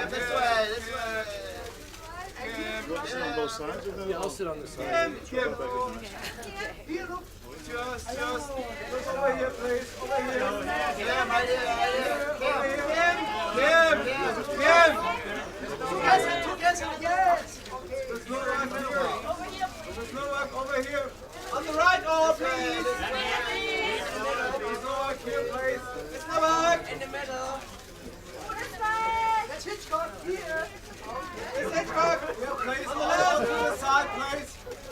This way, this way. You want to sit on both sides? Yeah, I'll sit on this side. Kim. Just over here, please. Over here. Kim, right here. Kim. Together, yes. There's no work here. There's no work over here. On the right, all please. There's no work here, please. There's no work. In the middle. That's Hitchcock here. It's Hitchcock. Please, on the left, on the side, please.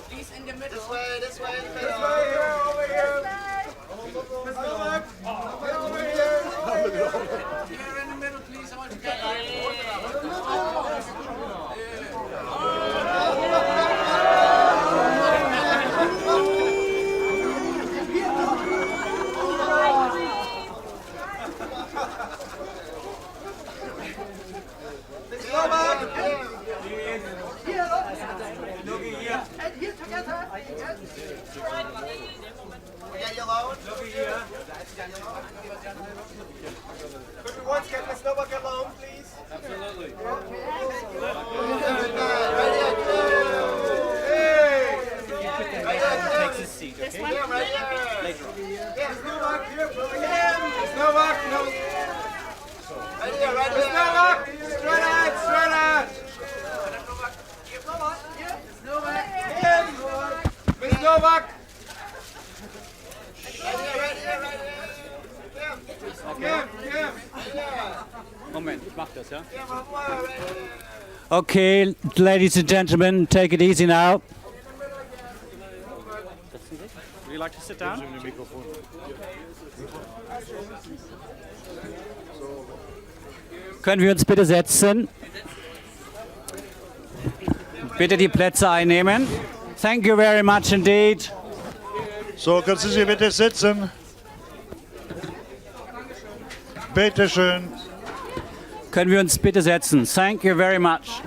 Please in the middle. This way, this way, in the middle. This way, here, over here. There's no work. Over here. Here in the middle, please. I want to get that. Could we once get Miss Novak alone, please? Absolutely. Takes his seat, okay? Yeah, right here. Miss Novak here, Miss Novak, no. Right here, right here. Miss Novak, straight ahead, straight ahead. Miss Novak, Miss Novak. Moment, ich mach das, ja? Okay, ladies and gentlemen, take it easy now. Would you like to sit down? Können wir uns bitte setzen? Bitte die Plätze einnehmen. Thank you very much indeed. So, können Sie sich bitte sitzen? Bitte schön. Können wir uns bitte setzen? Thank you very much.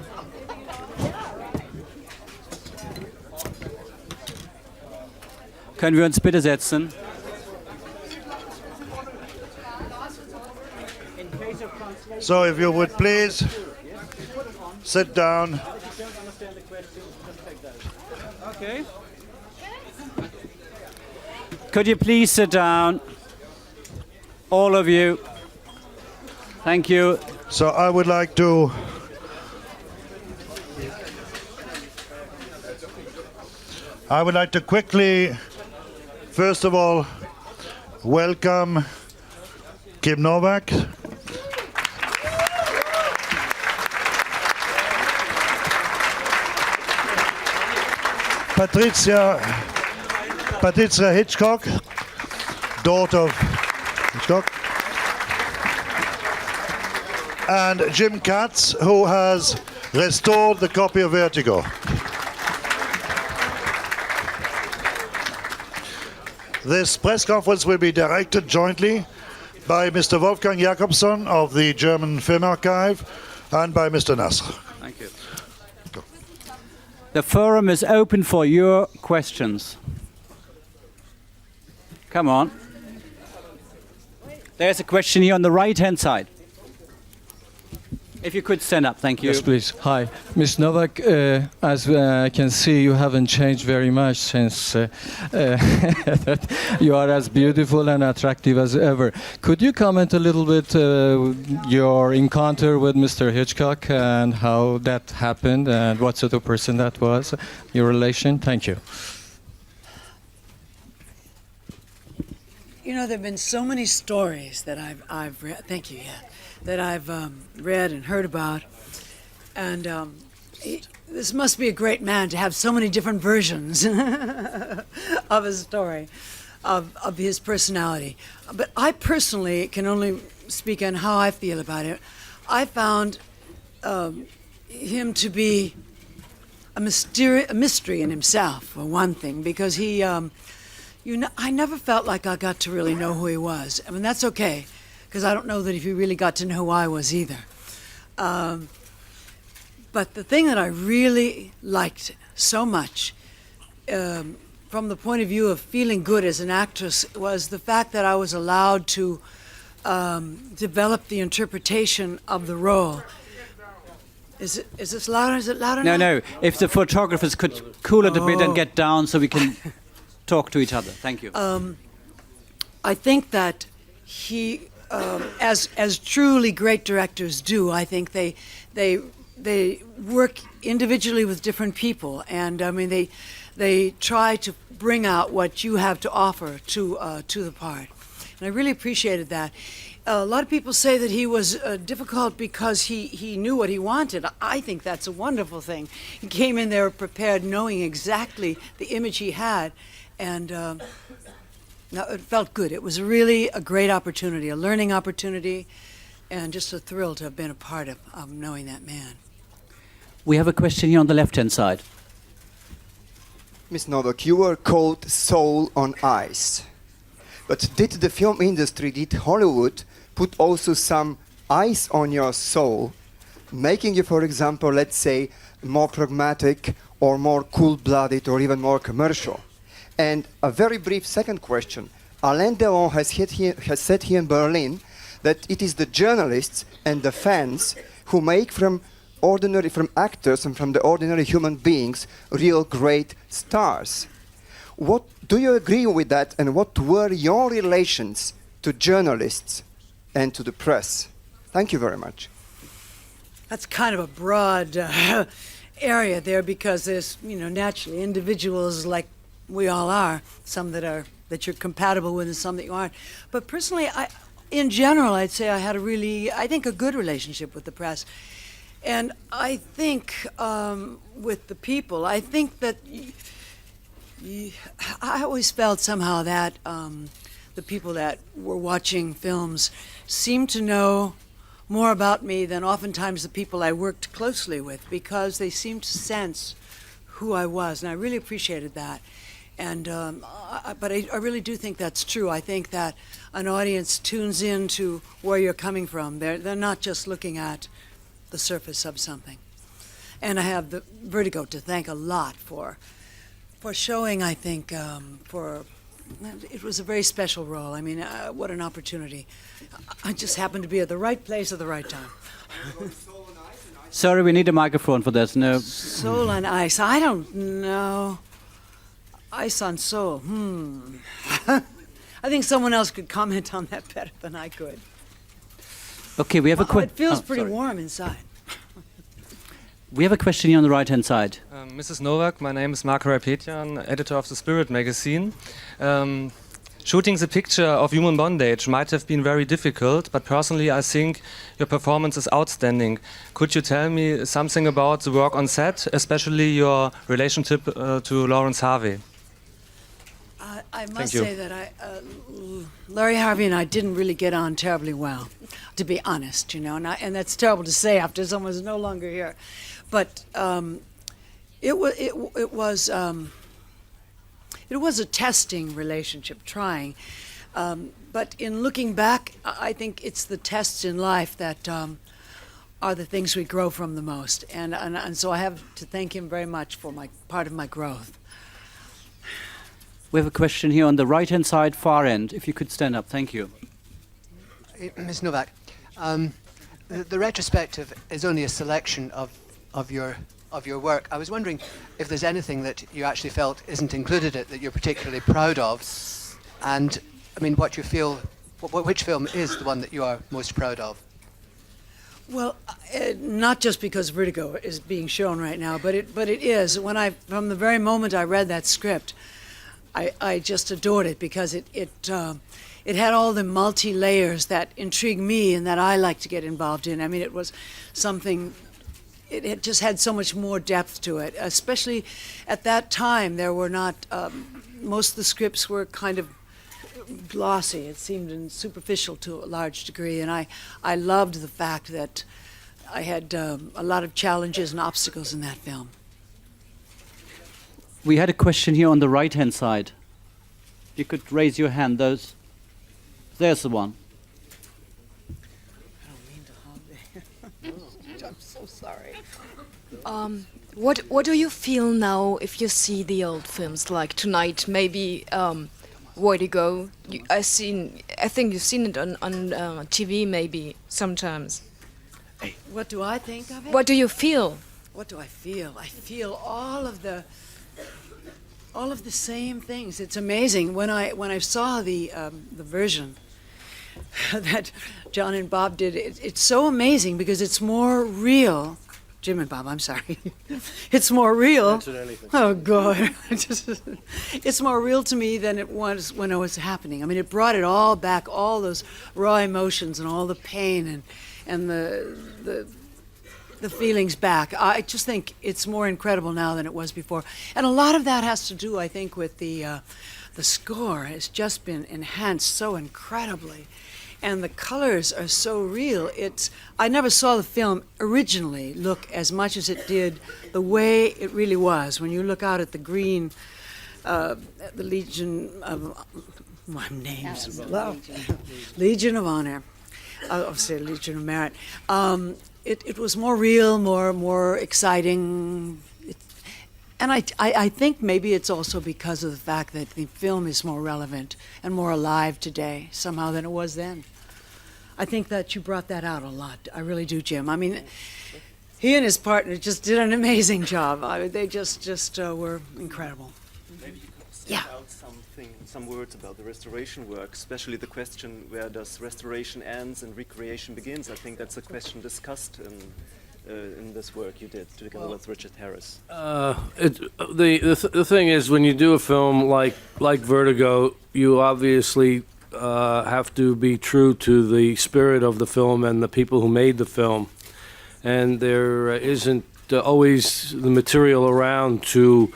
Können wir uns bitte setzen? So, if you would please sit down. Okay. Could you please sit down? All of you. Thank you. So I would like to quickly, first of all, welcome Kim Novak. Patricia Hitchcock, daughter of Hitchcock. And Jim Katz, who has restored the copy of Vertigo. This press conference will be directed jointly by Mr. Wolfgang Jakobson of the German Film Archive and by Mr. Nasr. Thank you. The forum is open for your questions. Come on. There's a question here on the right-hand side. If you could stand up, thank you. Yes, please. Hi, Ms. Novak. As I can see, you haven't changed very much since that you are as beautiful and attractive as ever. Could you comment a little bit your encounter with Mr. Hitchcock and how that happened and what sort of person that was, your relation? Thank you. You know, there have been so many stories that I've read. Thank you. Yeah. That I've read and heard about, and this must be a great man to have so many different versions of his story, of his personality. But I personally can only speak on how I feel about it. I found him to be a mystery in himself, for one thing, because he, I never felt like I got to really know who he was. I mean, that's okay, because I don't know that if he really got to know who I was either. But the thing that I really liked so much, from the point of view of feeling good as an actress, was the fact that I was allowed to develop the interpretation of the role Is this louder? Is it louder No, now? no. If the photographers could cool it a bit and get down so we can talk to each other. Thank you. I think that he, as truly great directors do, I think they work individually with different people, and I mean they try to bring out what you have to offer to the part, and I really appreciated that. A lot of people say that he was difficult because he knew what he wanted. I think that's a wonderful thing. He came in there prepared, knowing exactly the image he had, and no, it felt good. It was really a great opportunity, a learning opportunity, and just a thrill to have been a part of knowing that man. We have a question here on the left-hand side. Miss Novak, you were called Soul on Ice. But did the film industry, did Hollywood put also some ice on your soul, making you, for example, let's say, more pragmatic or more cool-blooded or even more commercial? And a very brief second question. Alain Delon has said here in Berlin that it is the journalists and the fans who make from actors and from the ordinary human beings real great stars. What do you agree with that, and what were your relations to journalists and to the press? Thank you very much. That's kind of a broad area there, because there's, naturally individuals like we all are, some that you're compatible with and some that you aren't. But personally, in general, I'd say I had a good relationship with the press. And I think with the people, I think that I always felt somehow that the people that were watching films seemed to know more about me than oftentimes the people I worked closely with, because they seemed to sense who I was, and I really appreciated that. And but I really do think that's true. I think that an audience tunes in to where you're coming from. They're not just looking at the surface of something. And I have the Vertigo to thank a lot for showing, I think, it was a very special role. I mean, what an opportunity. I just happened to be at the right place at the right time. Sorry, we need a microphone for this. No. Soul on Ice. I don't know. Ice on Soul. I think someone else could comment on that better than I could. Okay, we have a question. It feels pretty warm inside. We have a question here on the right-hand side. Mrs. Novak, my name is Marco Repetian, editor of the Spirit magazine. Shooting the picture of human bondage might have been very difficult, but personally I think your performance is outstanding. Could you tell me something about the work on set, especially your relationship to Lawrence Harvey? I must say that Larry Harvey and I didn't really get on terribly well, to be honest, and that's terrible to say after someone's no longer here. But it was a testing relationship, trying. But in looking back, I think it's the tests in life that are the things we grow from the most. And so I have to thank him very much for part of my growth. We have a question here on the right-hand side, far end. If you could stand up, thank you. Ms. Novak, the retrospective is only a selection of your work. I was wondering if there's anything that you actually felt isn't included in it that you're particularly proud of, and I mean, what you feel, which film is the one that you are most proud of? Well, not just because Vertigo is being shown right now, but it is. From the very moment I read that script, I just adored it, because it had all the multi-layers that intrigue me and that I like to get involved in. I mean, it was something, it just had so much more depth to it, especially at that time. There were not, most of the scripts were kind of glossy. It seemed superficial to a large degree, and I loved the fact that I had a lot of challenges and obstacles in that film. We had a question here on the right-hand side. You could raise your hand. There's the one. I don't mean to hog there. I'm so sorry. What do you feel now if you see the old films, like tonight, maybe Vertigo? I think you've seen it on TV maybe sometimes. What do I think of it? What do you feel? What do I feel? I feel all of the same things. It's amazing. When I saw the version that John and Bob did, it's so amazing because it's more real. Jim and Bob, I'm sorry. It's more real. Oh, God. It's more real to me than it was when it was happening. I mean, it brought it all back, all those raw emotions and all the pain and the feelings back. I just think it's more incredible now than it was before. And a lot of that has to do, I think, with the score has just been enhanced so incredibly. And the colors are so real. I never saw the film originally look as much as it did the way it really was. When you look out at the green, the Legion of Legion of Honor. I'll say Legion of Merit. It was more real, more exciting. And I think maybe it's also because of the fact that the film is more relevant and more alive today somehow than it was then. I think that you brought that out a lot. I really do, Jim. I mean, he and his partner just did an amazing job. They just were incredible. Maybe you could send out some words about the restoration work, especially the question, where does restoration ends and recreation begins? I think that's a question discussed in this work you did together with Richard Harris. The thing is, when you do a film like Vertigo, you obviously have to be true to the spirit of the film and the people who made the film, and there isn't always the material around to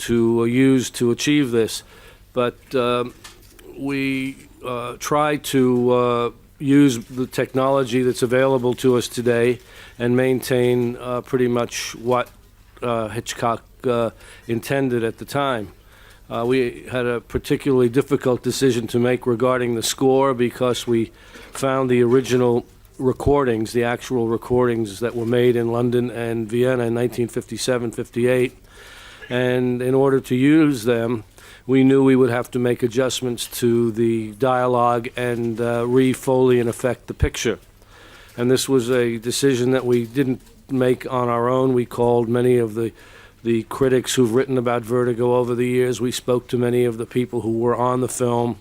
use to achieve this. But we try to use the technology that's available to us today and maintain pretty much what Hitchcock intended at the time. We had a particularly difficult decision to make regarding the score because we found the original recordings, the actual recordings that were made in London and Vienna in 1957-58. And in order to use them, we knew we would have to make adjustments to the dialogue and re-Foley in effect the picture. And this was a decision that we didn't make on our own. We called many of the critics who've written about Vertigo over the years. We spoke to many of the people who were on the film,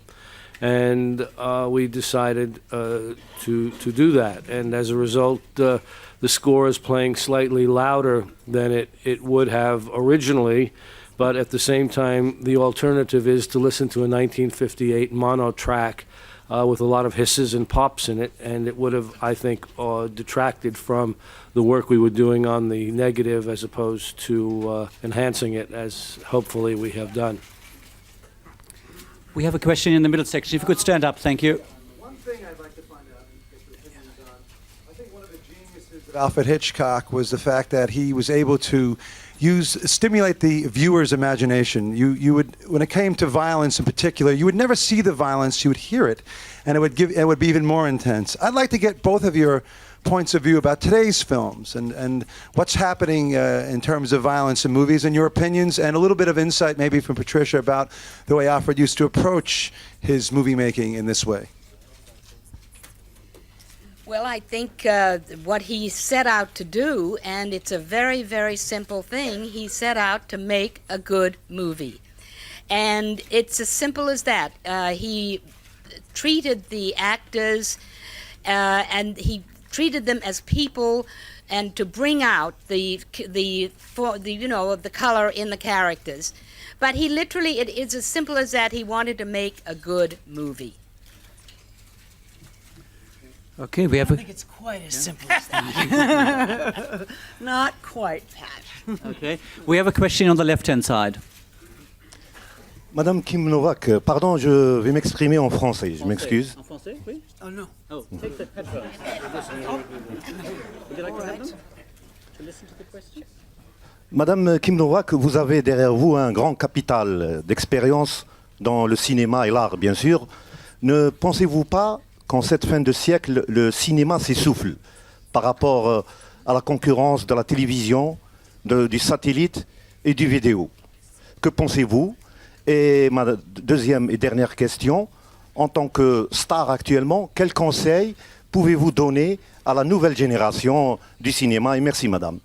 and we decided to do that. And as a result, the score is playing slightly louder than it would have originally, but at the same time, the alternative is to listen to a 1958 mono track with a lot of hisses and pops in it, and it would have, I think, detracted from the work we were doing on the negative as opposed to enhancing it, as hopefully we have done. We have a question in the middle section. If you could stand up, thank you. One thing I'd like to find out, I think one of the geniuses of Alfred Hitchcock was the fact that he was able to stimulate the viewer's imagination. You would, when it came to violence in particular, you would never see the violence, you would hear it, and it would be even more intense. I'd like to get both of your points of view about today's films and what's happening in terms of violence in movies and your opinions, and a little bit of insight maybe from Patricia about the way Alfred used to approach his movie making in this way. Well, I think what he set out to do, and it's a very, very simple thing, he set out to make a good movie. And it's as simple as that. He treated the actors and he treated them as people, and to bring out the color in the characters. But he literally, it's as simple as that. He wanted to make a good movie. Okay, we have. I don't think it's quite as simple as that. Not quite, Pat. Okay, we have a question on the left-hand side. Madame Kim Novak, pardon, je vais m'exprimer en français, je m'excuse. En français, oui. Oh no. Oh, take the headphones. Would you like to have them? To listen to the question? Madame Kim Novak, vous avez derrière vous un grand capital d'expérience dans le cinéma et l'art, bien sûr. Ne pensez-vous pas qu'en cette fin de siècle, le cinéma s'essouffle par rapport à la concurrence de la télévision, du satellite et du vidéo? Que pensez-vous? Et ma deuxième et dernière question, en tant que star actuellement, quel conseil pouvez-vous donner à la nouvelle génération du cinéma? Et merci, madame.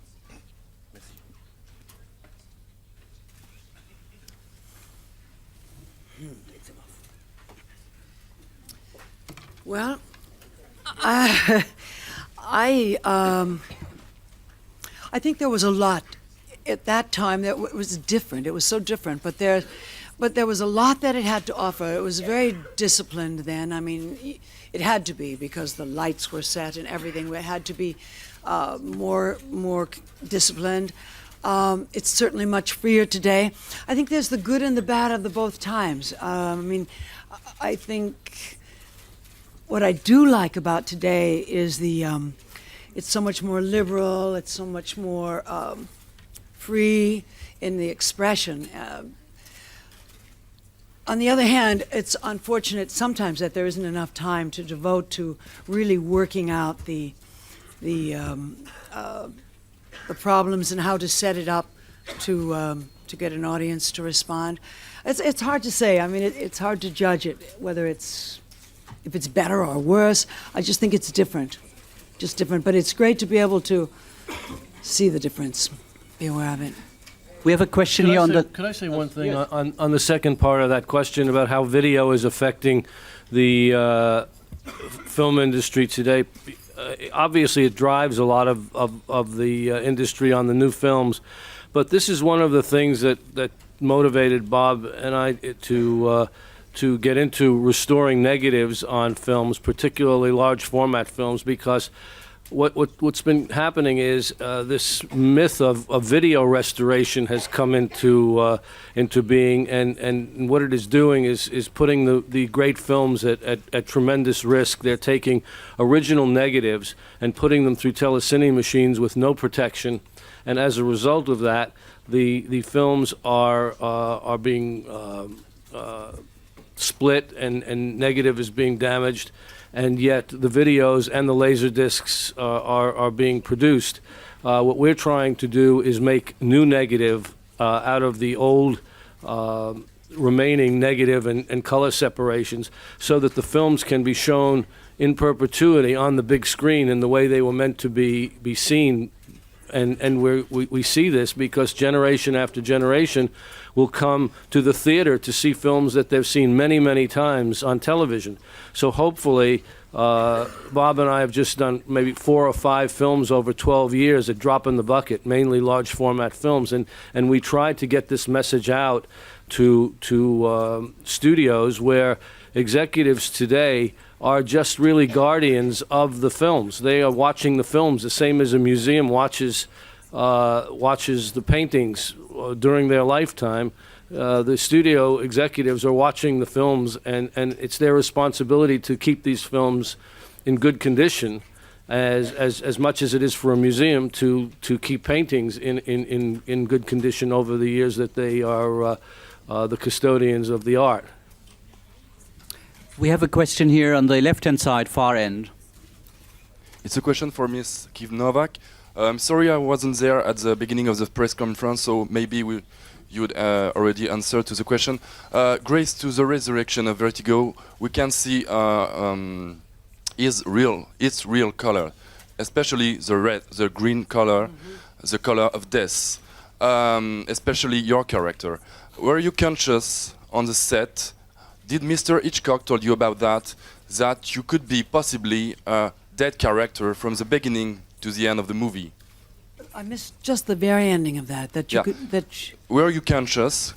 Well, I think there was a lot at that time that was different. It was so different, but there was a lot that it had to offer. It was very disciplined then. I mean, it had to be because the lights were set and everything. It had to be more disciplined. It's certainly much freer today. I think there's the good and the bad of the both times. I mean, I think what I do like about today is it's so much more liberal. It's so much more free in the expression. On the other hand, it's unfortunate sometimes that there isn't enough time to devote to really working out the problems and how to set it up to get an audience to respond. It's hard to say. I mean, it's hard to judge it whether if it's better or worse. I just think it's different, just different. But it's great to be able to see the difference, be aware of it. We have a question here on the... Could I say one thing on the second part of that question about how video is affecting the film industry today? Obviously, it drives a lot of the industry on the new films, but this is one of the things that motivated Bob and I to get into restoring negatives on films, particularly large format films, because what's been happening is this myth of video restoration has come into being, and what it is doing is putting the great films at tremendous risk. They're taking original negatives and putting them through telecine machines with no protection, and as a result of that, the films are being split and negative is being damaged, and yet the videos and the laser discs are being produced. What we're trying to do is make new negative out of the old remaining negative and color separations so that the films can be shown in perpetuity on the big screen in the way they were meant to be seen. And we see this because generation after generation will come to the theater to see films that they've seen many, many times on television. So hopefully, Bob and I have just done maybe 4 or 5 films over 12 years, a drop in the bucket, mainly large format films. And we try to get this message out to studios where executives today are just really guardians of the films. They are watching the films the same as a museum watches the paintings during their lifetime. The studio executives are watching the films, and it's their responsibility to keep these films in good condition, as much as it is for a museum to keep paintings in good condition over the years that they are the custodians of the art. We have a question here on the left-hand side, far end. It's a question for Miss Kim Novak. I'm sorry I wasn't there at the beginning of the press conference, so maybe you would already answer to the question. Grace to the Resurrection of Vertigo, we can see its real color, especially the red, the green color, the color of death, especially your character. Were you conscious on the set? Did Mr. Hitchcock told you about that you could be possibly a dead character from the beginning to the end of the movie? I missed just the very ending of that. Were you conscious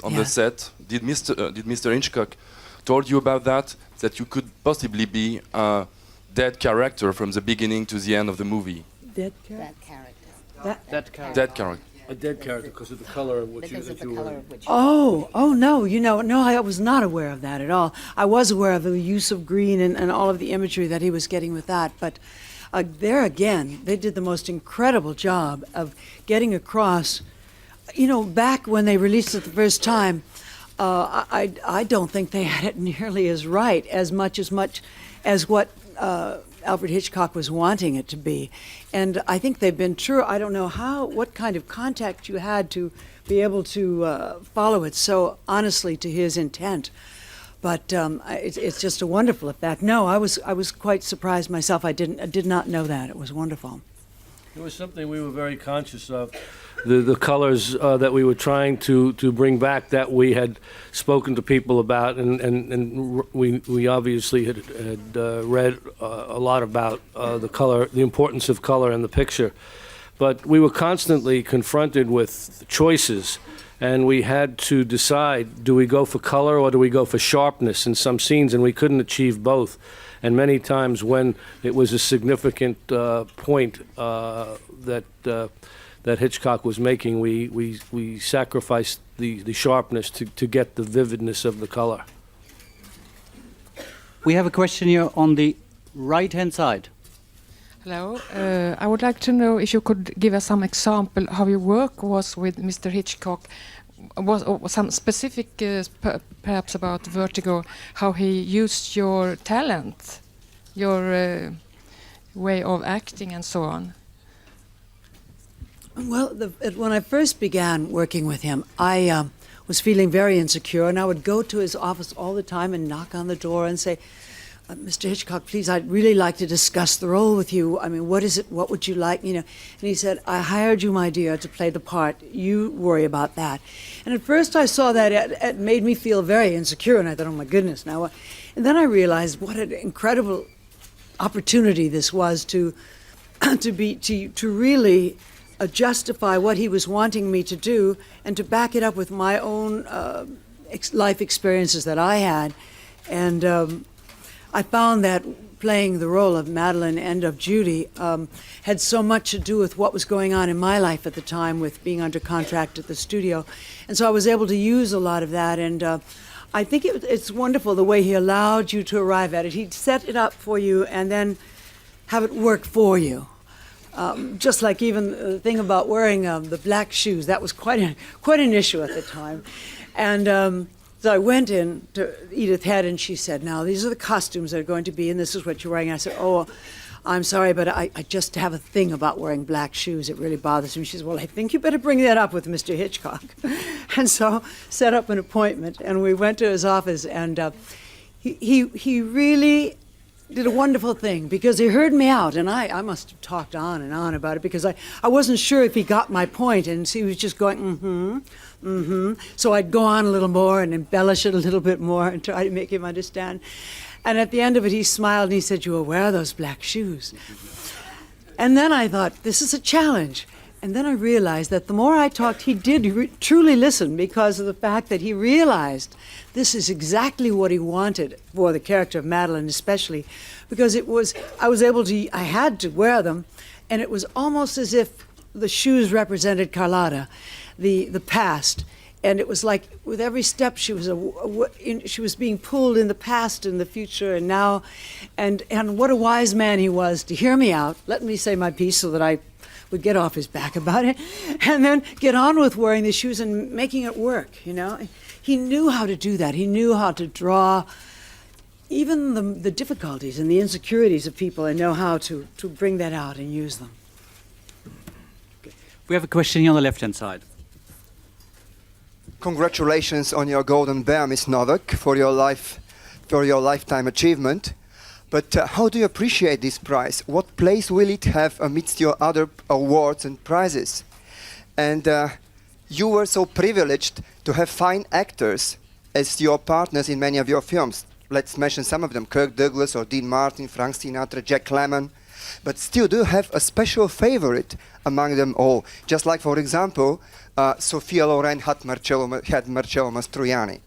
on the set? Did Mr. Hitchcock told you about that you could possibly be a dead character from the beginning to the end of the movie? Dead character. Dead character. A dead character because of the color of which you were. Oh no, no, I was not aware of that at all. I was aware of the use of green and all of the imagery that he was getting with that, but there again, they did the most incredible job of getting across. You know, back when they released it the first time, I don't think they had it nearly as right, as much as what Alfred Hitchcock was wanting it to be. And I think they've been true. I don't know what kind of contact you had to be able to follow it so honestly to his intent. But it's just a wonderful effect. No, I was quite surprised myself. I did not know that. It was wonderful. It was something we were very conscious of. The colors that we were trying to bring back, that we had spoken to people about, and we obviously had read a lot about the color, the importance of color in the picture. But we were constantly confronted with choices, and we had to decide, do we go for color or do we go for sharpness in some scenes, and we couldn't achieve both. And many times when it was a significant point that Hitchcock was making, we sacrificed the sharpness to get the vividness of the color. We have a question here on the right-hand side. Hello. I would like to know if you could give us some example how your work was with Mr. Hitchcock. Was some specific, perhaps about Vertigo, how he used your talent, your way of acting and so on? Well, when I first began working with him, I was feeling very insecure, and I would go to his office all the time and knock on the door and say, Mr. Hitchcock, please, I'd really like to discuss the role with you. I mean, what is it? What would you like? You know, and he said, I hired you, my dear, to play the part. You worry about that. And at first I saw that it made me feel very insecure, and I thought, oh my goodness, now. And then I realized what an incredible opportunity this was to really justify what he was wanting me to do, and to back it up with my own life experiences that I had. And I found that playing the role of Madeline and of Judy had so much to do with what was going on in my life at the time, with being under contract at the studio. And so I was able to use a lot of that, and I think it's wonderful the way he allowed you to arrive at it. He'd set it up for you and then have it work for you. Just like even the thing about wearing the black shoes, that was quite an issue at the time. And so I went in to Edith Head, and she said, now, these are the costumes that are going to be, and this is what you're wearing. And I said, oh, I'm sorry, but I just have a thing about wearing black shoes. It really bothers me. She said, well, I think you better bring that up with Mr. Hitchcock. And so set up an appointment, and we went to his office, and he really did a wonderful thing, because he heard me out, and I must have talked on and on about it, because I wasn't sure if he got my point, and he was just going, mm-hmm, mm-hmm. So I'd go on a little more and embellish it a little bit more and try to make him understand. And at the end of it, he smiled and he said, you will wear those black shoes. And then I thought, this is a challenge. And then I realized that the more I talked, he did truly listen, because of the fact that he realized this is exactly what he wanted for the character of Madeline, especially because I had to wear them, and it was almost as if the shoes represented Carlotta, the past. And it was like with every step she was being pulled in the past and the future and now. And what a wise man he was to hear me out, let me say my piece so that I would get off his back about it, and then get on with wearing the shoes and making it work, you know. He knew how to do that. He knew how to draw even the difficulties and the insecurities of people, and know how to bring that out and use them. We have a question here on the left-hand side. Congratulations on your Golden Bear, Miss Novak, for your lifetime achievement. But how do you appreciate this prize? What place will it have amidst your other awards and prizes? And you were so privileged to have fine actors as your partners in many of your films. Let's mention some of them: Kirk Douglas or Dean Martin, Frank Sinatra, Jack Lemmon. But still do have a special favorite among them all. Just like, for example, Sophia Loren had Marcello Mastroianni.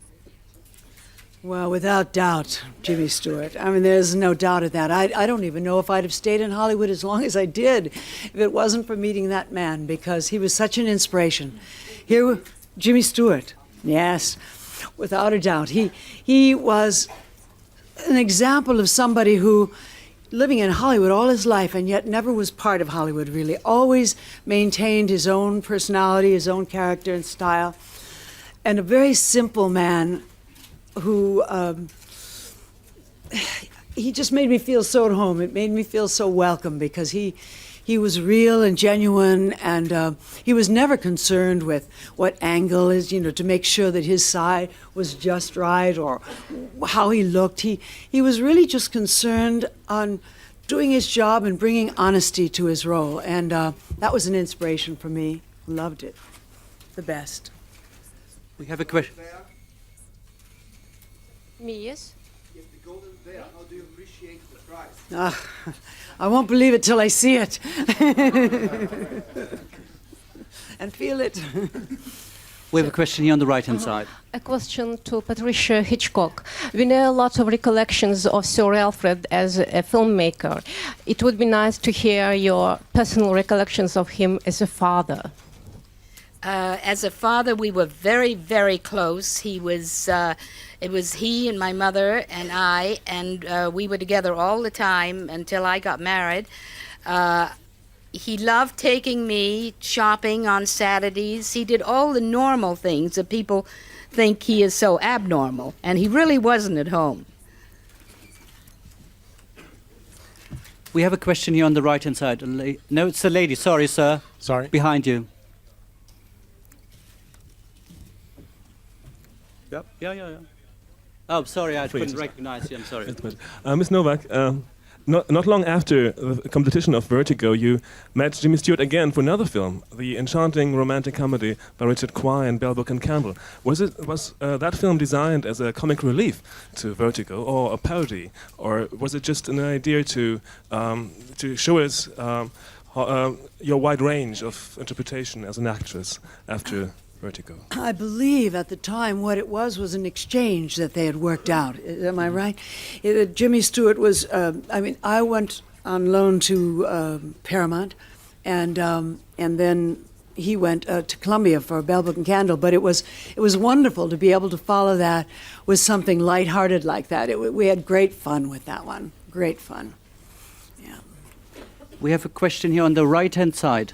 Well, without doubt, Jimmy Stewart. I mean, there's no doubt of that. I don't even know if I'd have stayed in Hollywood as long as I did if it wasn't for meeting that man, because he was such an inspiration. Here, Jimmy Stewart, yes, without a doubt. He was an example of somebody who, living in Hollywood all his life and yet never was part of Hollywood, really, always maintained his own personality, his own character and style, and a very simple man who he just made me feel so at home. It made me feel so welcome, because he he was real and genuine, and he was never concerned with what angle is, to make sure that his side was just right or how he looked. He was really just concerned on doing his job and bringing honesty to his role, and that was an inspiration for me. Loved it. The best. We have a question. Me, yes? Yes, the Golden Bear. How do you appreciate the prize? I won't believe it till I see it and feel it. We have a question here on the right-hand side. A question to Patricia Hitchcock. We know a lot of recollections of Sir Alfred as a filmmaker. It would be nice to hear your personal recollections of him as a father. As a father, we were very, very close. It was he and my mother and I, and we were together all the time until I got married. He loved taking me shopping on Saturdays. He did all the normal things that people think he is so abnormal, and he really wasn't at home. We have a question here on the right-hand side. No, it's a lady. Sorry, sir. Sorry. Behind you. Yep. Yeah. Oh, sorry, I couldn't recognize you. I'm sorry. Ms. Novak, not long after the competition of Vertigo, you met Jimmy Stewart again for another film, the enchanting romantic comedy by Richard Quay and Bell Book and Campbell. Was that film designed as a comic relief to Vertigo, or a parody, or was it just an idea to show us your wide range of interpretation as an actress after Vertigo? I believe at the time what it was an exchange that they had worked out. Am I right? Jimmy Stewart was, I went on loan to Paramount, and then he went to Columbia for Bell Book and Candle, but it was wonderful to be able to follow that with something lighthearted like that. We had great fun with that one. Great fun. Yeah. We have a question here on the right-hand side.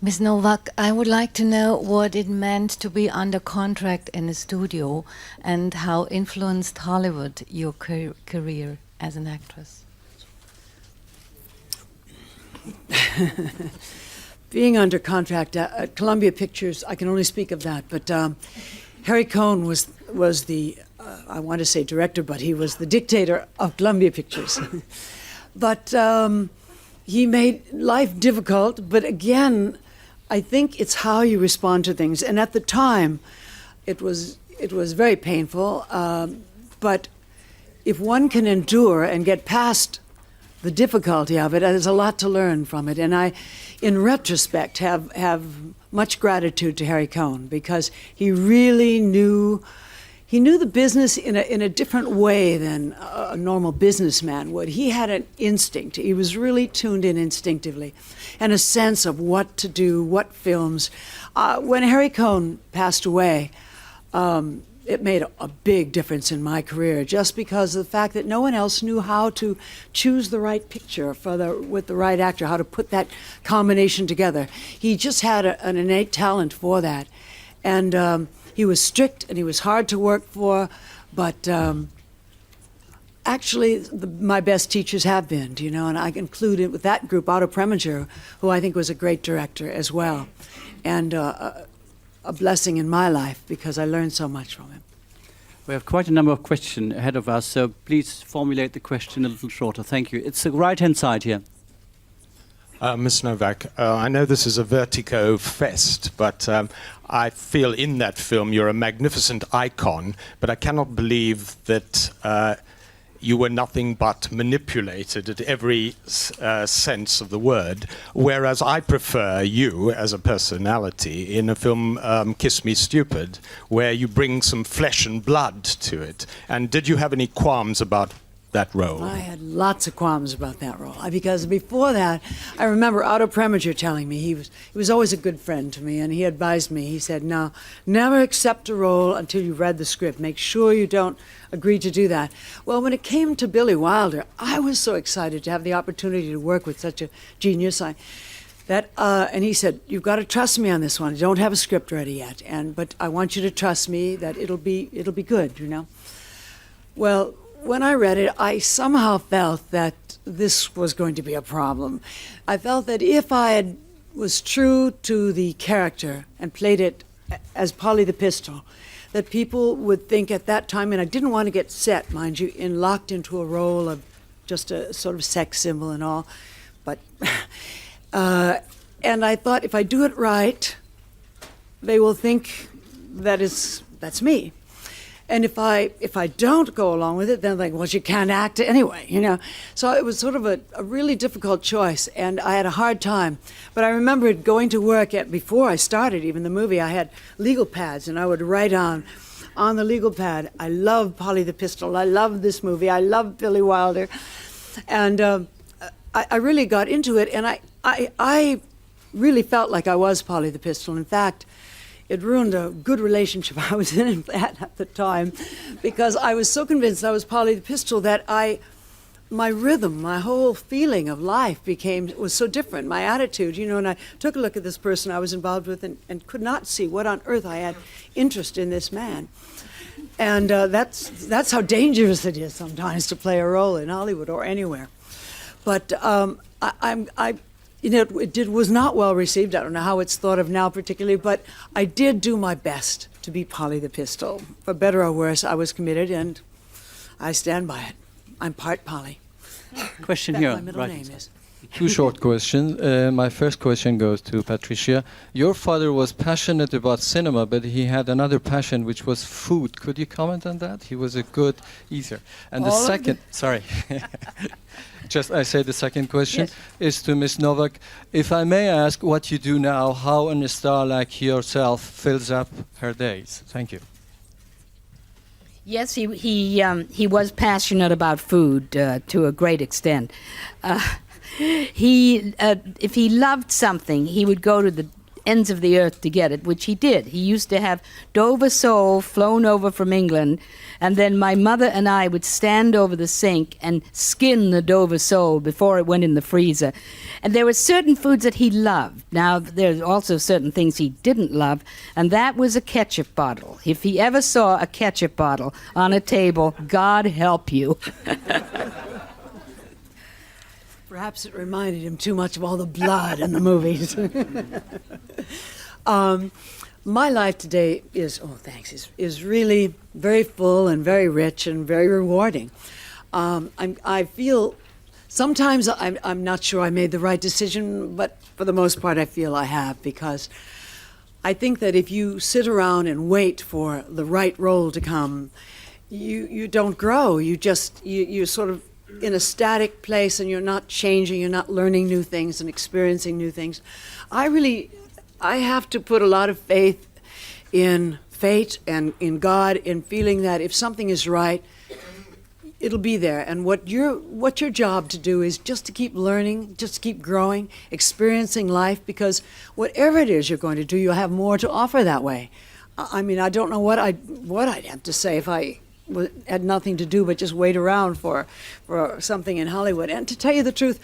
Ms. Novak, I would like to know what it meant to be under contract in a studio and how influenced Hollywood your career as an actress. Being under contract at Columbia Pictures, I can only speak of that, but Harry Cohn was the, I want to say director, but he was the dictator of Columbia Pictures. But he made life difficult, but again, I think it's how you respond to things. And at the time, it was very painful, but if one can endure and get past the difficulty of it, there's a lot to learn from it. And I, in retrospect, have much gratitude to Harry Cohn, because he really knew the business in a different way than a normal businessman would. He had an instinct. He was really tuned in instinctively, and a sense of what to do, what films. When Harry Cohn passed away, it made a big difference in my career, just because of the fact that no one else knew how to choose the right picture with the right actor, how to put that combination together. He just had an innate talent for that. And he was strict and he was hard to work for, but actually my best teachers have been, and I included with that group Otto Preminger, who I think was a great director as well, and a blessing in my life because I learned so much from him. We have quite a number of questions ahead of us, so please formulate the question a little shorter. Thank you. It's the right-hand side here. Ms. Novak, I know this is a Vertigo fest, but I feel in that film you're a magnificent icon, but I cannot believe that you were nothing but manipulated at every sense of the word, whereas I prefer you as a personality in a film, Kiss Me Stupid, where you bring some flesh and blood to it. And did you have any qualms about that role? I had lots of qualms about that role, because before that, I remember Otto Preminger telling me, he was always a good friend to me, and he advised me, he said, no, never accept a role until you've read the script. Make sure you don't agree to do that. Well, when it came to Billy Wilder, I was so excited to have the opportunity to work with such a genius. And he said, you've got to trust me on this one. I don't have a script ready yet, but I want you to trust me that it'll be good, Well, when I read it, I somehow felt that this was going to be a problem. I felt that if I was true to the character and played it as Polly the Pistol, that people would think at that time, and I didn't want to get set, mind you, locked into a role of just a sort of sex symbol and all, but, and I thought if I do it right, they will think that's me. And if I don't go along with it, then they're like, well, you can't act anyway, you know. So it was sort of a really difficult choice, and I had a hard time. But I remembered going to work before I started even the movie, I had legal pads, and I would write on the legal pad, I love Polly the Pistol, I love this movie, I love Billy Wilder. And I really got into it, and I really felt like I was Polly the Pistol. In fact, it ruined a good relationship I was in at the time, because I was so convinced I was Polly the Pistol that my rhythm, my whole feeling of life was so different. My attitude, you know, and I took a look at this person I was involved with and could not see what on earth I had interest in this man. And that's how dangerous it is sometimes to play a role in Hollywood or anywhere. But it was not well received. I don't know how it's thought of now particularly, but I did do my best to be Polly the Pistol. For better or worse, I was committed, and I stand by it. I'm part Polly. Question That's here. my middle Right. name is. Two short questions. My first question goes to Patricia. Your father was passionate about cinema, but he had another passion, which was food. Could you comment on that? He was a good eater. And the All of second, sorry, I say the second question is to Miss Novak. If I may ask what you do now, how a star like yourself fills up her days. Thank you. Yes, he was passionate about food to a great extent. If he loved something, he would go to the ends of the earth to get it, which he did. He used to have Dover sole flown over from England, and then my mother and I would stand over the sink and skin the Dover sole before it went in the freezer. And there were certain foods that he loved. Now, there's also certain things he didn't love, and that was a ketchup bottle. If he ever saw a ketchup bottle on a table, God help you. Perhaps it reminded him too much of all the blood in the movies. My life today is really very full and very rich and very rewarding. I feel sometimes I'm not sure I made the right decision, but for the most part I feel I have, because I think that if you sit around and wait for the right role to come, you don't grow. You're sort of in a static place, and you're not changing, you're not learning new things and experiencing new things. I have to put a lot of faith in fate and in God, in feeling that if something is right, it'll be there. And what your job to do is just to keep learning, just to keep growing, experiencing life, because whatever it is you're going to do, you'll have more to offer that way. I mean, I don't know what I'd have to say if I had nothing to do but just wait around for something in Hollywood. And to tell you the truth,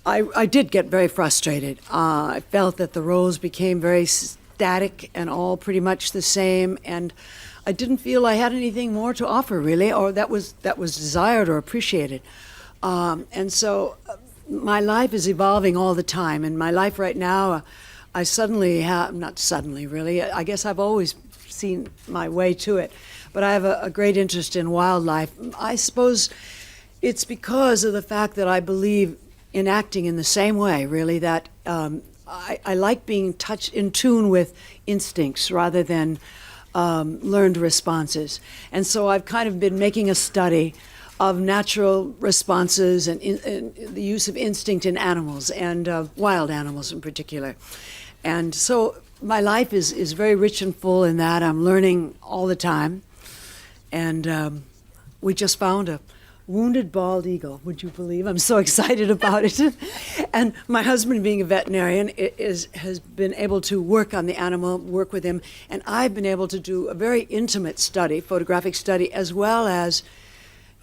I did get very frustrated. I felt that the roles became very static and all pretty much the same, and I didn't feel I had anything more to offer, really, or that was desired or appreciated. And so my life is evolving all the time, and my life right now, I suddenly have, not suddenly really, I guess I've always seen my way to it, but I have a great interest in wildlife. I suppose it's because of the fact that I believe in acting in the same way, really, that I like being in tune with instincts rather than learned responses. And so I've kind of been making a study of natural responses and the use of instinct in animals, and wild animals in particular. And so my life is very rich and full in that. I'm learning all the time. And we just found a wounded bald eagle, would you believe? I'm so excited about it. And my husband, being a veterinarian, has been able to work on the animal, work with him, and I've been able to do a very intimate study, photographic study, as well as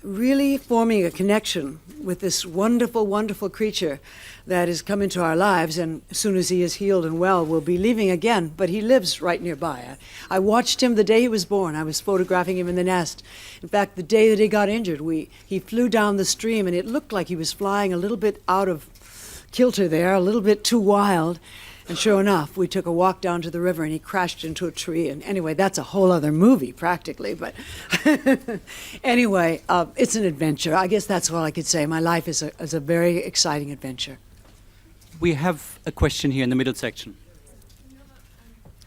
really forming a connection with this wonderful, wonderful creature that has come into our lives, and as soon as he is healed and well, will be leaving again, but he lives right nearby. I watched him the day he was born. I was photographing him in the nest. In fact, the day that he got injured, he flew down the stream, and it looked like he was flying a little bit out of kilter there, a little bit too wild. And sure enough, we took a walk down to the river and he crashed into a tree. And anyway, that's a whole other movie practically. But anyway, it's an adventure. I guess that's all I could say. My life is a very exciting adventure. We have a question here in the middle section.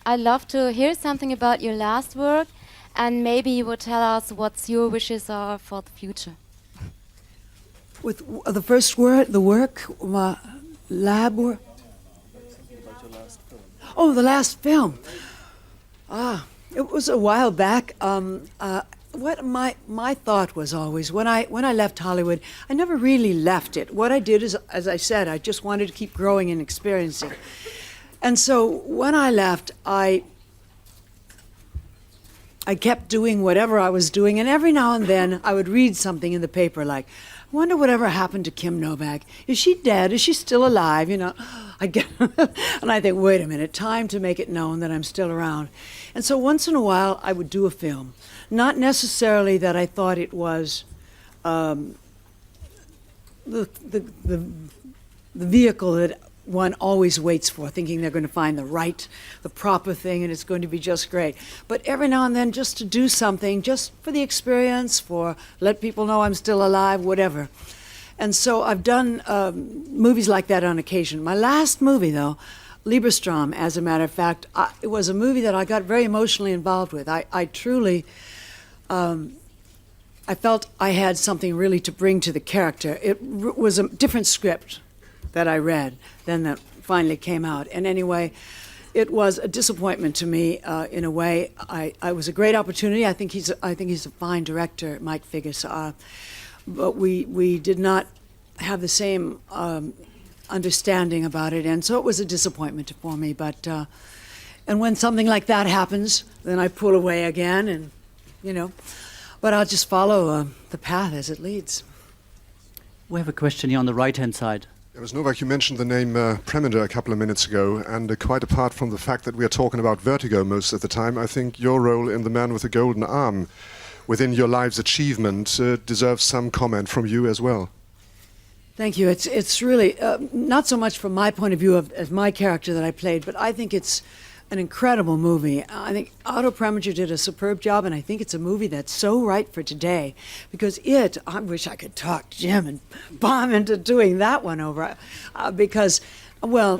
I'd love to hear something about your last work, and maybe you would tell us what your wishes are for the future. With the first word, the work, lab work. Oh, the last film. It was a while back. What my thought was always, when I left Hollywood, I never really left it. What I did is, as I said, I just wanted to keep growing and experiencing. And so when I left, I kept doing whatever I was doing, and every now and then I would read something in the paper like, I wonder whatever happened to Kim Novak. Is she dead? Is she still alive? You know, and I think, wait a minute, time to make it known that I'm still around. And so once in a while, I would do a film. Not necessarily that I thought it was the vehicle that one always waits for, thinking they're going to find the proper thing, and it's going to be just great. But every now and then, just to do something, just for the experience, for let people know I'm still alive, whatever. And so I've done movies like that on occasion. My last movie, though, Lieberstrom, as a matter of fact, it was a movie that I got very emotionally involved with. I truly, I felt I had something really to bring to the character. It was a different script that I read than that finally came out. And anyway, it was a disappointment to me in a way. I was a great opportunity. I think he's a fine director, Mike Figgis. But we did not have the same understanding about it, and so it was a disappointment for me. But and when something like that happens, then I pull away again, and but I'll just follow the path as it leads. We have a question here on the right-hand side. Ms. Novak, you mentioned the name Preminger a couple of minutes ago, and quite apart from the fact that we are talking about Vertigo most of the time, I think your role in The Man with the Golden Arm within your life's achievement deserves some comment from you as well. Thank you. It's really not so much from my point of view as my character that I played, but I think it's an incredible movie. I think Otto Preminger did a superb job, and I think it's a movie that's so right for today, because I wish I could talk Jim and bomb into doing that one over, because, well,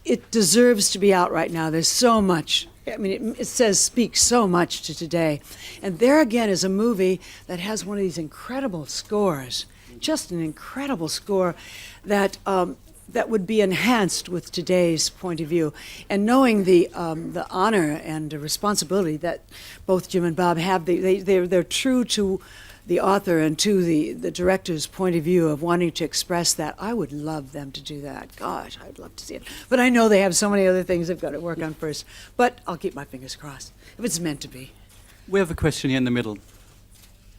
it deserves to be out right now. There's so much. I mean, it speaks so much to today. And there again is a movie that has one of these incredible scores, just an incredible score that that would be enhanced with today's point of view. And knowing the honor and the responsibility that both Jim and Bob have, they're true to the author and to the director's point of view of wanting to express that. I would love them to do that. Gosh, I'd love to see it. But I know they have so many other things they've got to work on first. But I'll keep my fingers crossed, if it's meant to be. We have a question here in the middle.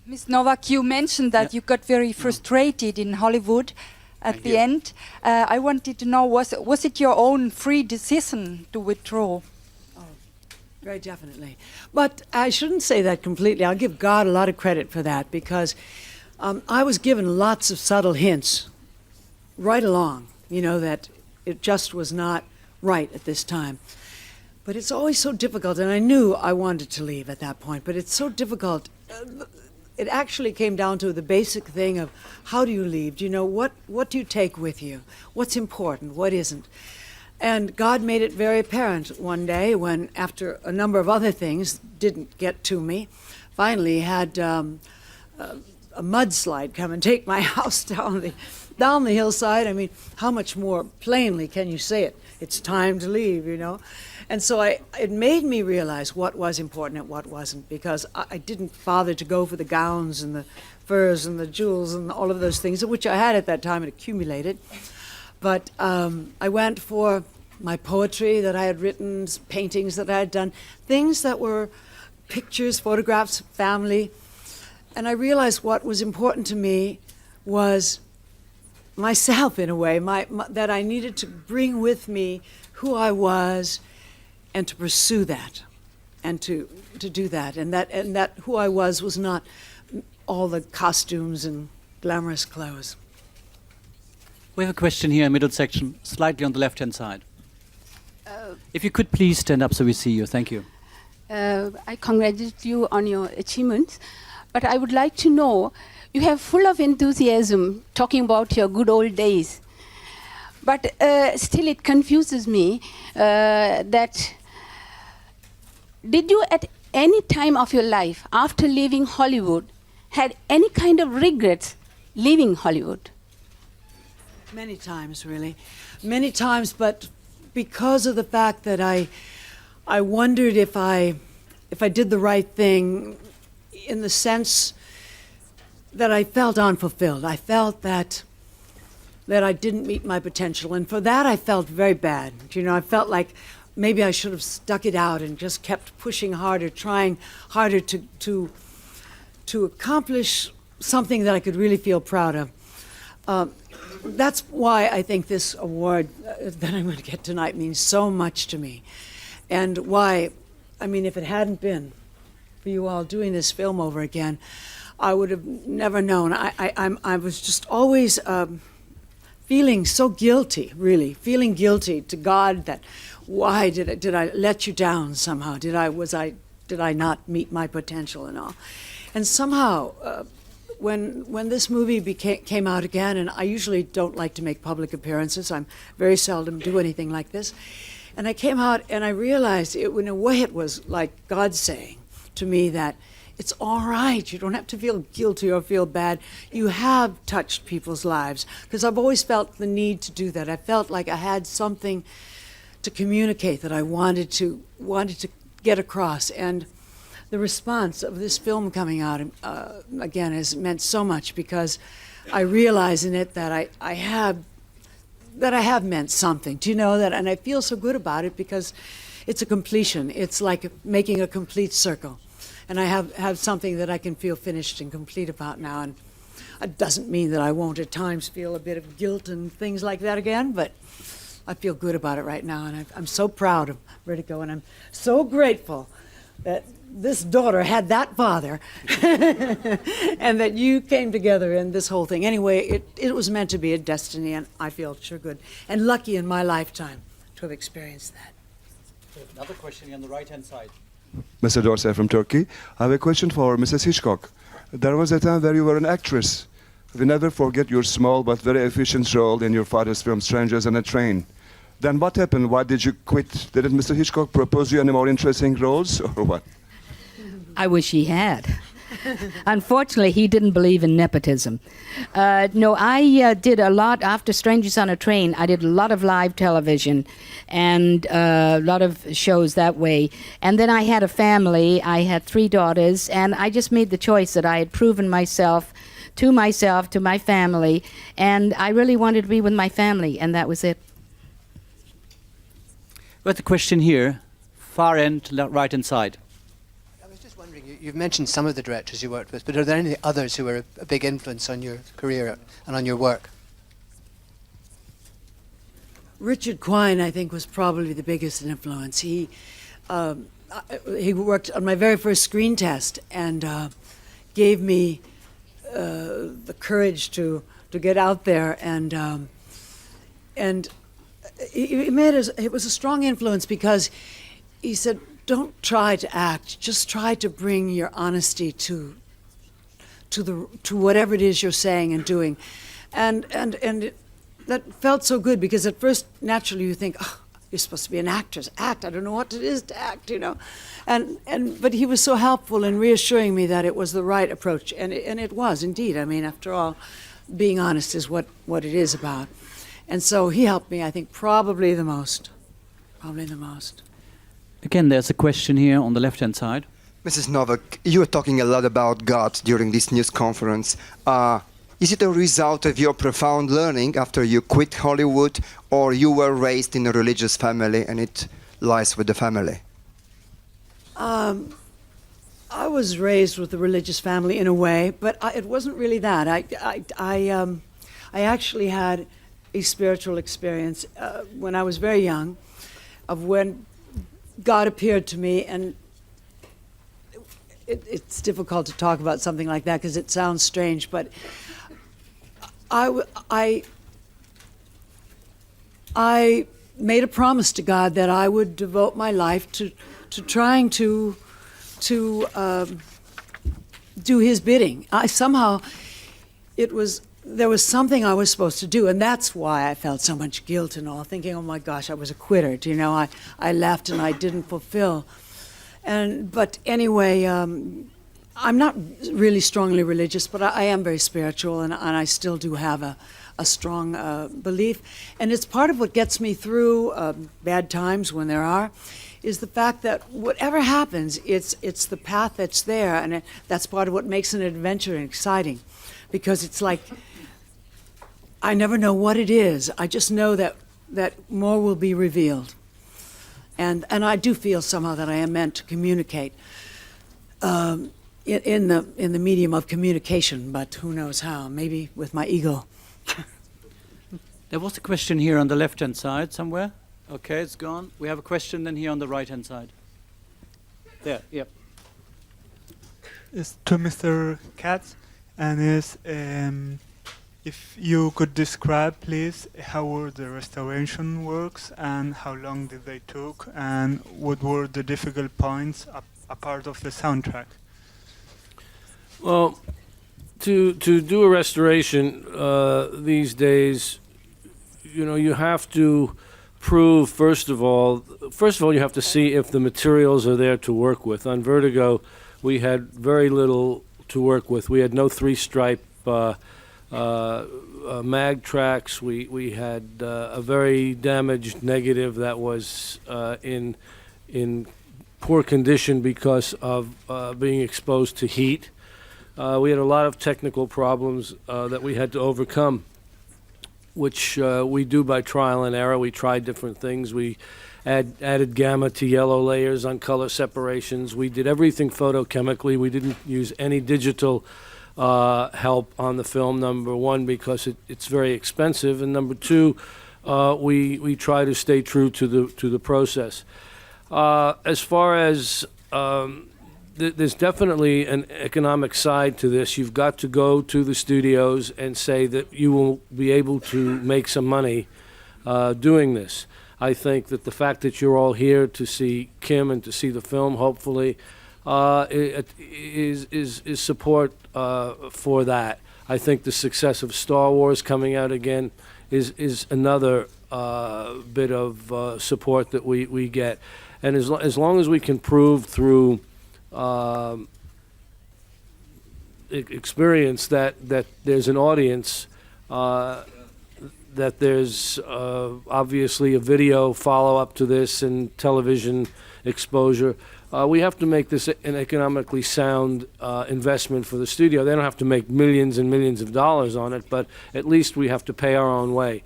Ms. Novak, you mentioned that you got very frustrated in Hollywood at the end. I wanted to know, was it your own free decision to withdraw? Very definitely. But I shouldn't say that completely. I'll give God a lot of credit for that, because I was given lots of subtle hints right along, that it just was not right at this time. But it's always so difficult, and I knew I wanted to leave at that point, but it's so difficult. It actually came down to the basic thing of how do you leave? What do you take with you? What's important? What isn't? And God made it very apparent one day when, after a number of other things didn't get to me, finally had a mudslide come and take my house down the hillside. I mean, how much more plainly can you say it? It's time to leave, And so it made me realize what was important and what wasn't, because I didn't bother to go for the gowns and the furs and the jewels and all of those things, which I had at that time and accumulated. But I went for my poetry that I had written, paintings that I had done, things that were pictures, photographs, family. and I realized what was important to me was myself, in a way, that I needed to bring with me who I was and to pursue that and to do that. And that who I was not all the costumes and glamorous clothes. We have a question here in the middle section, slightly on the left-hand side. If you could please stand up so we see you. Thank you. I congratulate you on your achievements, but I would like to know, you have full of enthusiasm talking about your good old days, but still it confuses me that did you at any time of your life after leaving Hollywood had any kind of regrets leaving Hollywood? Many times, really. Many times, but because of the fact that I wondered if I did the right thing, in the sense that I felt unfulfilled. I felt that I didn't meet my potential, and for that I felt very bad. You know, I felt like maybe I should have stuck it out and just kept pushing harder, trying harder to accomplish something that I could really feel proud of. That's why I think this award that I'm going to get tonight means so much to me. And why, I mean, if it hadn't been for you all doing this film over again, I would have never known. I was just always feeling so guilty, really, feeling guilty to God that why did I let you down somehow? Did I not meet my potential and all? And somehow, when this movie came out again, and I usually don't like to make public appearances, I'm very seldom do anything like this, and I came out and I realized in a way it was like God saying to me that it's all right, you don't have to feel guilty or feel bad. You have touched people's lives, because I've always felt the need to do that. I felt like I had something to communicate that I wanted to get across, and the response of this film coming out again has meant so much, because I realize in it that I have meant something. Do you know that? And I feel so good about it because it's a completion. It's like making a complete circle, and I have something that I can feel finished and complete about now. And it doesn't mean that I won't at times feel a bit of guilt and things like that again, but I feel good about it right now, and I'm so proud of Vertigo, and I'm so grateful that this daughter had that father and that you came together in this whole thing. Anyway, it was meant to be a destiny, and I feel sure good and lucky in my lifetime to have experienced that. Another question on the right-hand side. Mr. Dorsey from Turkey. I have a question for Mrs. Hitchcock. There was a time where you were an actress. We never forget your small but very efficient role in your father's film Strangers on a Train. Then what happened? Why did you quit? Didn't Mr. Hitchcock propose you any more interesting roles, or what? I wish he had. Unfortunately, he didn't believe in nepotism. No, I did a lot after Strangers on a Train. I did a lot of live television and a lot of shows that way. And then I had a family. I had 3 daughters, and I just made the choice that I had proven myself, to my family, and I really wanted to be with my family, and that was it. We have a question here, far end, right-hand side. You've mentioned some of the directors you worked with, but are there any others who were a big influence on your career and on your work? Richard Quine, I think, was probably the biggest influence. He worked on my very first screen test and gave me the courage to get out there, and it was a strong influence, because he said, don't try to act, just try to bring your honesty to whatever it is you're saying and doing. And that felt so good, because at first, naturally, you think, oh, you're supposed to be an actress. Act, I don't know what it is to act, you know. But he was so helpful in reassuring me that it was the right approach, and it was, indeed. I mean, after all, being honest is what it is about. And so he helped me, I think, probably the most. Again, there's a question here on the left-hand side. Mrs. Novak, you were talking a lot about God during this news conference. Is it a result of your profound learning after you quit Hollywood, or you were raised in a religious family and it lies with the family? I was raised with a religious family in a way, but it wasn't really that. I actually had a spiritual experience when I was very young, of when God appeared to me, and it's difficult to talk about something like that because it sounds strange, but I made a promise to God that I would devote my life to trying to do His bidding. There was something I was supposed to do, and that's why I felt so much guilt and all, thinking, oh my gosh, I was a quitter. You know, I left and I didn't fulfill. But anyway, I'm not really strongly religious, but I am very spiritual, and I still do have a strong belief. And it's part of what gets me through bad times when there are, is the fact that whatever happens, it's the path that's there, and that's part of what makes an adventure exciting, because it's like, I never know what it is. I just know that more will be revealed. And I do feel somehow that I am meant to communicate in the medium of communication, but who knows how, maybe with my ego. There was a question here on the left-hand side somewhere. Okay, it's gone. We have a question then here on the right-hand side. There, yep. It's to Mr. Katz, and is if you could describe, please, how the restoration works and how long did they took, and what were the difficult points apart of the soundtrack? Well, to do a restoration these days, you know, you have to prove, first of all, you have to see if the materials are there to work with. On Vertigo, we had very little to work with. We had no three-stripe mag tracks. We had a very damaged negative that was in poor condition because of being exposed to heat. We had a lot of technical problems that we had to overcome, which we do by trial and error. We tried different things. We added gamma to yellow layers on color separations. We did everything photochemically. We didn't use any digital help on the film, number one, because it's very expensive, and number two, we try to stay true to the process. As far as there's definitely an economic side to this. You've got to go to the studios and say that you will be able to make some money doing this. I think that the fact that you're all here to see Kim and to see the film, hopefully, is support for that. I think the success of Star Wars coming out again is another bit of support that we get. And as long as we can prove through experience that there's an audience, that there's obviously a video follow-up to this and television exposure, we have to make this an economically sound investment for the studio. They don't have to make millions and millions of dollars on it, but at least we have to pay our own way.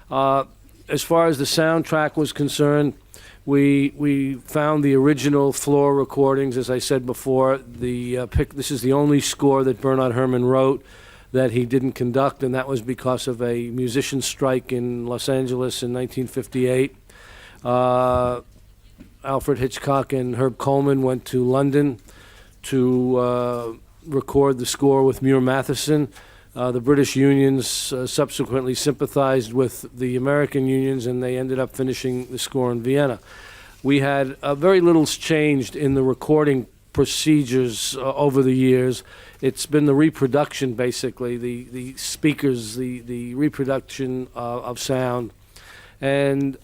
As far as the soundtrack was concerned, we found the original floor recordings. As I said before, this is the only score that Bernard Herrmann wrote that he didn't conduct, and that was because of a musician strike in Los Angeles in 1958. Alfred Hitchcock and Herb Coleman went to London to record the score with Muir Matheson. The British unions subsequently sympathized with the American unions, and they ended up finishing the score in Vienna. We had very little's changed in the recording procedures over the years. It's been the reproduction, basically, the speakers, the reproduction of sound. And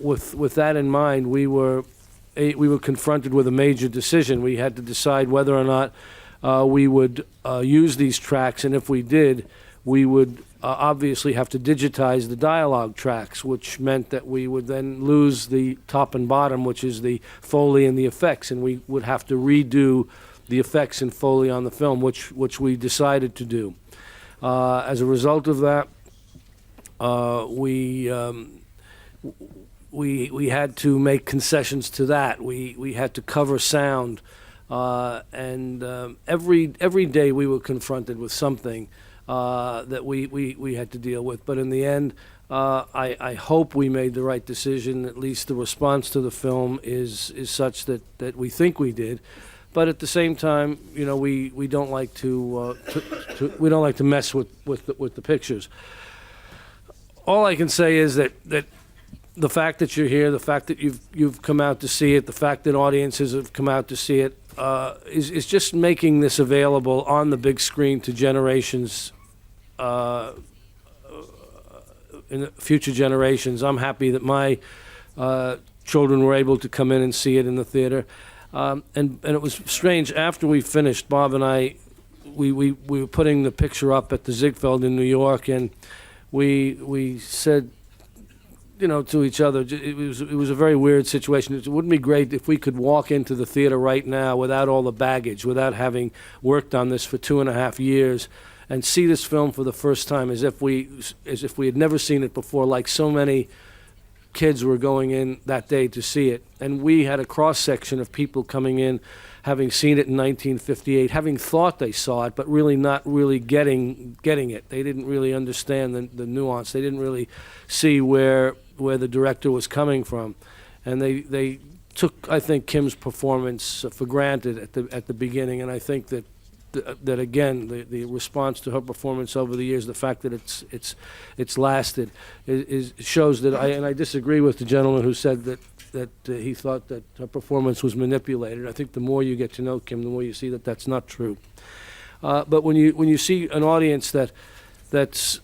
with that in mind, we were confronted with a major decision. We had to decide whether or not we would use these tracks, and if we did, we would obviously have to digitize the dialogue tracks, which meant that we would then lose the top and bottom, which is the Foley and the effects, and we would have to redo the effects and Foley on the film, which we decided to do. As a result of that, we had to make concessions to that. We had to cover sound Every day we were confronted with something that we had to deal with. But in the end, I hope we made the right decision. At least the response to the film is such that we think we did. But at the same time, you know, we don't like to mess with the pictures. All I can say is that the fact that you're here, the fact that you've come out to see it, the fact that audiences have come out to see it, is just making this available on the big screen to generations, in future generations. I'm happy that my children were able to come in and see it in the theater. And it was strange, after we finished, Bob and I, we were putting the picture up at the Ziegfeld in New York, and we said, you know, to each other, it was a very weird situation. It wouldn't be great if we could walk into the theater right now without all the baggage, without having worked on this for 2.5 years, and see this film for the first time as if we had never seen it before, like so many kids were going in that day to see it. And we had a cross-section of people coming in, having seen it in 1958, having thought they saw it, but really not really getting it. They didn't really understand the nuance. They didn't really see where the director was coming from. And they took, I think, Kim's performance for granted at the beginning. And I think that again, the response to her performance over the years, the fact that it's lasted, shows that I disagree with the gentleman who said that he thought that her performance was manipulated. I think the more you get to know Kim, the more you see that that's not true. But when you see an audience that's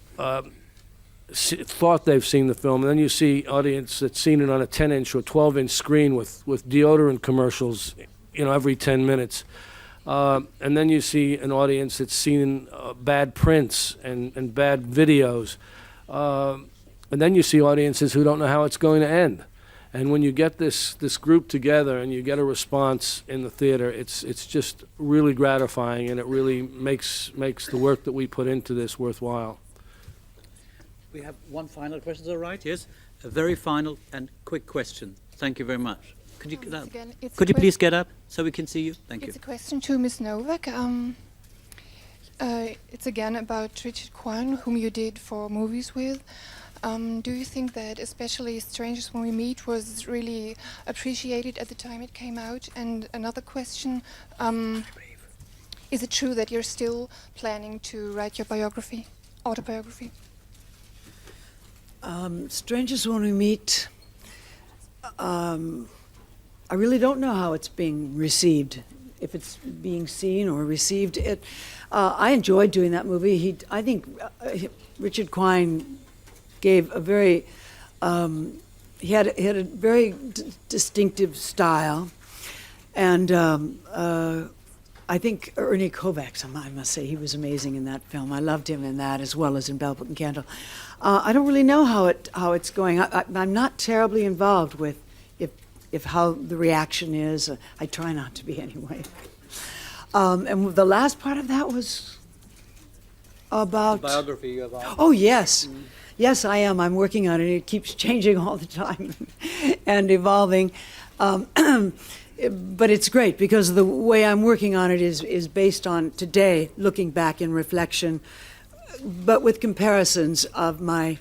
thought they've seen the film, and then you see audience that's seen it on a 10-inch or 12-inch screen with deodorant commercials, you know, every 10 minutes. And then you see an audience that's seen bad prints and bad videos. And then you see audiences who don't know how it's going to end. And when you get this group together and you get a response in the theater, it's just really gratifying, and it really makes the work that we put into this worthwhile. We have one final question, is that right? Yes? A very final and quick question. Thank you very much. Could you get up? Could you please get up so we can see you? Thank you. It's a question to Ms. Novak. It's again about Richard Kwan, whom you did 4 movies with. Do you think that especially Strangers When We Meet was really appreciated at the time it came out? And another question, is it true that you're still planning to write your autobiography? Strangers When We Meet, I really don't know how it's being received, if it's being seen or received. I enjoyed doing that movie. I think Richard Quine gave a very, he had a very distinctive style, and I think Ernie Kovacs, I must say, he was amazing in that film. I loved him in that as well as in Bell Book and Candle. I don't really know how it's going. I'm not terribly involved with if how the reaction is. I try not to be anyway. And the last part of that was about the biography of. Oh yes, yes I am. I'm working on it. It keeps changing all the time and evolving. But it's great because the way I'm working on it is based on today, looking back in reflection, but with comparisons of my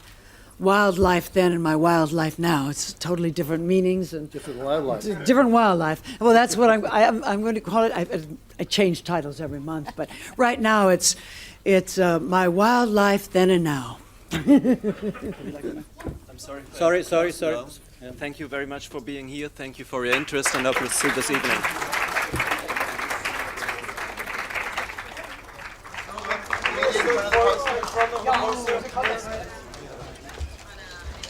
wildlife then and my wildlife now. It's totally different meanings and different wildlife. Different wildlife. Well, that's what I'm going to call it. I change titles every month, but right now it's my wildlife then and now. I'm sorry. Sorry. Yeah. Thank you very much for being here. Thank you for your interest, and hope to see you this evening.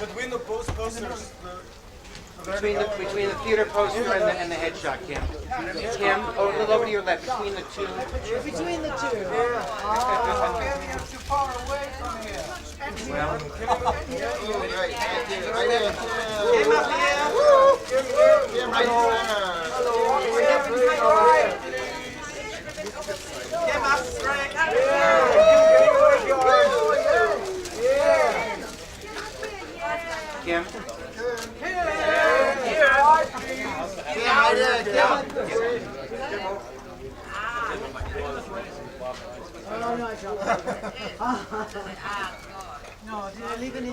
Between the posters, between the theater poster and the headshot, Kim. Kim, a little over to your left, between the two. Between the two. You're too far away from here. Well, Kim up here. Kim. Kim. No, did I leave any?